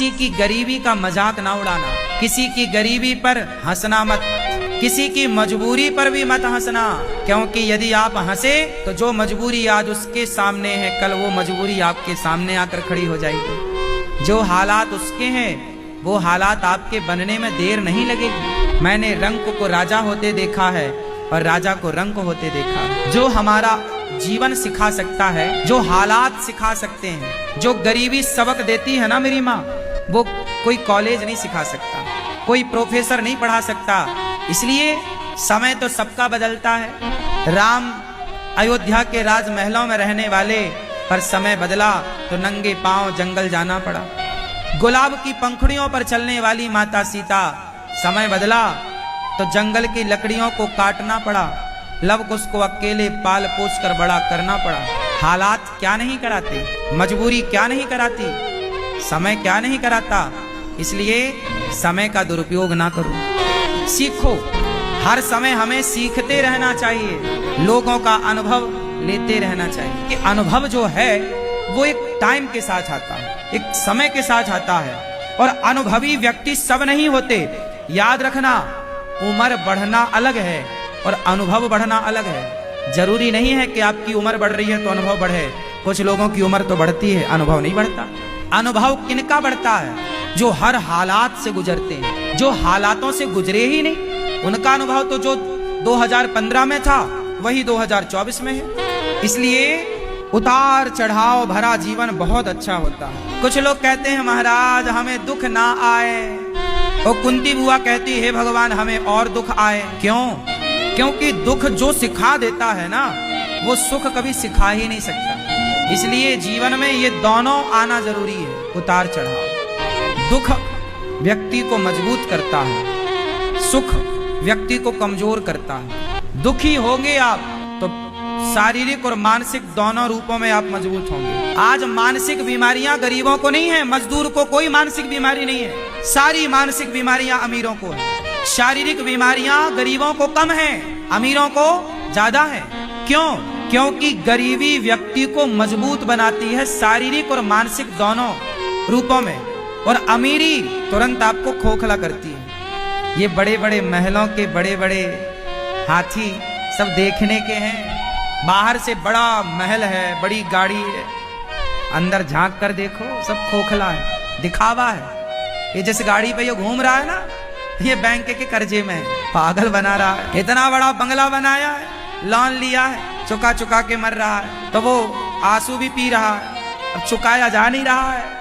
किसी की गरीबी का मजाक ना उड़ाना, किसी की गरीबी पर हंसना मत, किसी की मजबूरी पर भी मत हंसना, क्योंकि यदि आप हंसे तो जो मजबूरी आज उसके सामने है, कल वो मजबूरी आपके सामने आकर खड़ी हो जाएगी। जो हालात उसके हैं वो हालात आपके बनने में देर नहीं लगेगी। मैंने रंक को राजा होते देखा है और राजा को रंक होते देखा है। जो हमारा जीवन सिखा सकता है, जो हालात सिखा सकते हैं, जो गरीबी सबक देती है ना मेरी माँ, वो कोई कॉलेज नहीं सिखा सकता, कोई प्रोफेसर नहीं पढ़ा सकता। इसलिए समय तो सबका बदलता है। राम अयोध्या के राजमहलों में रहने वाले, पर समय बदला तो नंगे पांव जंगल जाना पड़ा। गुलाब की पंखुड़ियों पर चलने वाली माता सीता, समय बदला तो जंगल की लकड़ियों को काटना पड़ा। लव कुश को अकेले पाल पोस कर बड़ा करना पड़ा। हालात क्या नहीं कराते, मजबूरी क्या नहीं कराती, समय क्या नहीं कराता। इसलिए समय का दुरुपयोग ना करो, सीखो। हर समय हमें सीखते रहना चाहिए, लोगों का अनुभव लेते रहना चाहिए। कि अनुभव जो है वो एक टाइम के साथ आता है, एक समय के साथ आता है, और अनुभवी व्यक्ति सब नहीं होते। याद रखना, उम्र बढ़ना अलग है और अनुभव बढ़ना अलग है। जरूरी नहीं है कि आपकी उम्र बढ़ रही है तो अनुभव बढ़े। कुछ लोगों की उम्र तो बढ़ती है, अनुभव नहीं बढ़ता। अनुभव किनका बढ़ता है? जो हर हालात से गुजरते हैं, जो हालातों से गुजरे ही नहीं, उनका अनुभव तो जो 2015 में था वही 2024 में है। इसलिए उतार चढ़ाव भरा जीवन बहुत अच्छा होता है। कुछ लोग कहते हैं महाराज हमें दुख ना आए, और कुंती बुआ कहती है भगवान हमें और दुख आए। क्यों? क्योंकि दुख जो सिखा देता है ना, वो सुख कभी सिखा ही नहीं सकता। इसलिए जीवन में ये दोनों आना जरूरी है, उतार चढ़ाव। दुख व्यक्ति को मजबूत करता है, सुख व्यक्ति को कमजोर करता है। दुखी होंगे आप तो शारीरिक और मानसिक दोनों रूपों में आप मजबूत होंगे। आज मानसिक बीमारियां गरीबों को नहीं है, मजदूर को कोई मानसिक बीमारी नहीं है। सारी मानसिक बीमारियां अमीरों को है। शारीरिक बीमारियां गरीबों को कम है, अमीरों को ज्यादा है। क्यों? क्योंकि गरीबी व्यक्ति को मजबूत बनाती है शारीरिक और मानसिक दोनों रूपों में, और अमीरी तुरंत आपको खोखला करती है। ये बड़े बड़े महलों के बड़े बड़े हाथी सब देखने के हैं। बाहर से बड़ा महल है, बड़ी गाड़ी है, अंदर झांक कर देखो सब खोखला है, दिखावा है। ये जिस गाड़ी पे ये घूम रहा है ना, ये बैंक के कर्जे में है, पागल बना रहा है। इतना बड़ा बंगला बनाया है, लोन लिया है, चुका चुका के मर रहा है, तो वो आंसू भी पी रहा है, अब चुकाया जा नहीं रहा है।